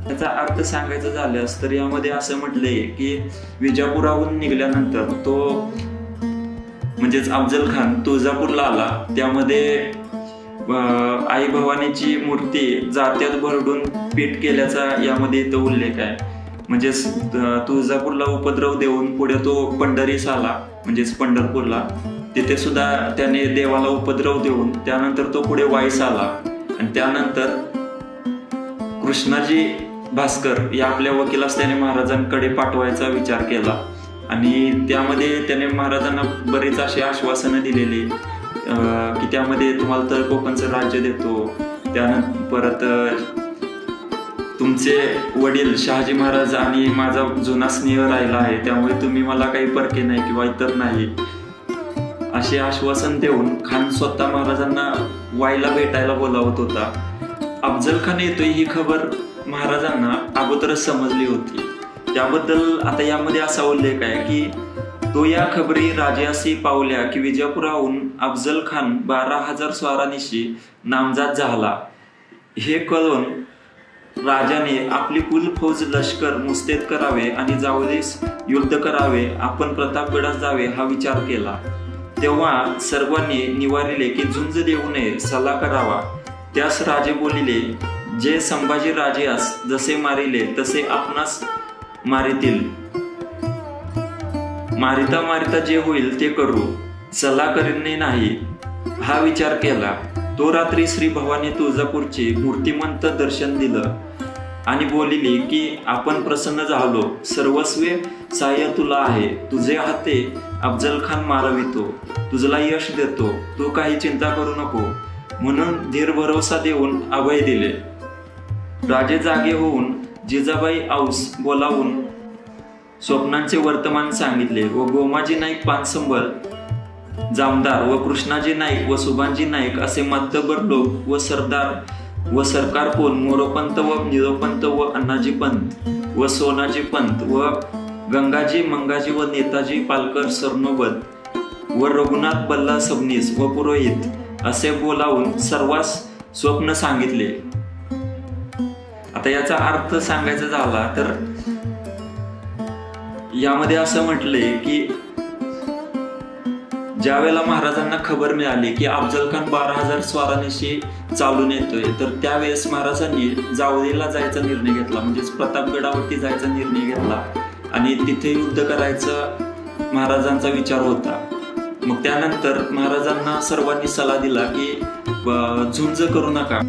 त्याचा अर्थ सांगायचं झाल्यास तर यामध्ये असं म्हटलंय की विजापुराहून निघाल्यानंतर तो म्हणजेच अफजल खान तुळजापूरला आला. त्यामध्ये आई भवानीची मूर्ती जात्यात भरडून पीठ केल्याचा यामध्ये इथं उल्लेख आहे. म्हणजेच तुळजापूरला उपद्रव देऊन पुढे तो पंढरीस आला, म्हणजेच पंढरपूरला. तिथे सुद्धा त्याने देवाला उपद्रव देऊन त्यानंतर तो पुढे वाईस आला आणि त्यानंतर कृष्णाजी भास्कर या आपल्या वकील असल्याने महाराजांकडे पाठवायचा विचार केला आणि त्यामध्ये त्याने महाराजांना बरेच असे आश्वासनं दिलेली की त्यामध्ये तुम्हाला तर कोकणचं राज्य देतो, त्यानंतर परत तुमचे वडील शहाजी महाराज आणि माझा जुना स्नेह राहिला आहे, त्यामुळे तुम्ही मला काही परके नाही किंवा इतर नाही असे आश्वासन देऊन खान स्वतः महाराजांना वाईला भेटायला बोलावत होता. अफजल खान येतोय ही खबर महाराजांना अगोदरच समजली होती. त्याबद्दल आता यामध्ये असा उल्लेख आहे की तो या खबरी राजासी पावल्या की विजापुराहून अफजल खान 12,000 स्वारांनिशी नामजात झाला. हे कळून राजाने आपली कुल फौज लष्कर मुस्तैद करावे आणि जावळीस युद्ध करावे, आपण प्रतापगडास जावे हा विचार केला. तेव्हा सर्वांनी निवारिले की झुंज देऊ नये, सल्ला करावा. त्यास राजे बोलिले, जे संभाजी राजेस जसे मारिले तसे आपणास मारितील. मारिता मारिता जे होईल ते करू, सल्ला करणे नाही हा विचार केला. तो रात्री श्री भवानी तुळजापूरचे मूर्तिमंत दर्शन दिलं आणि बोलिली की आपण प्रसन्न झालो, सर्वस्वे सहाय्य तुला आहे, तुझे हाते अफजल खान मारवितो, तुझला यश देतो, तू काही चिंता करू नको म्हणून धीर भरोसा देऊन अभय दिले. राजे जागे होऊन जिजाबाई औस बोलावून स्वप्नांचे वर्तमान सांगितले व गोमाजी नाईक पानसंबर जामदार व कृष्णाजी नाईक व सुभानजी नाईक असे मातबर लोक व सरदार व सरकार कोण मोरोपंत व निरोपंत व अण्णाजी पंत व सोनाजी पंत व गंगाजी मंगाजी व नेताजी पालकर सरनोबत व रघुनाथ बल्ला सबनीस व पुरोहित असे बोलावून सर्वांस स्वप्न सांगितले. आता याचा अर्थ सांगायचा झाला तर यामध्ये असं म्हटलंय की ज्या वेळेला महाराजांना खबर मिळाली की अफजल खान 12,000 स्वारांनिशी चालून येतोय, तर त्यावेळेस महाराजांनी जावळीला जायचा निर्णय घेतला, म्हणजेच प्रतापगडावरती जायचा निर्णय घेतला आणि तिथे युद्ध करायचा महाराजांचा विचार होता. मग त्यानंतर महाराजांना सर्वांनी सल्ला दिला की झुंज करू नका,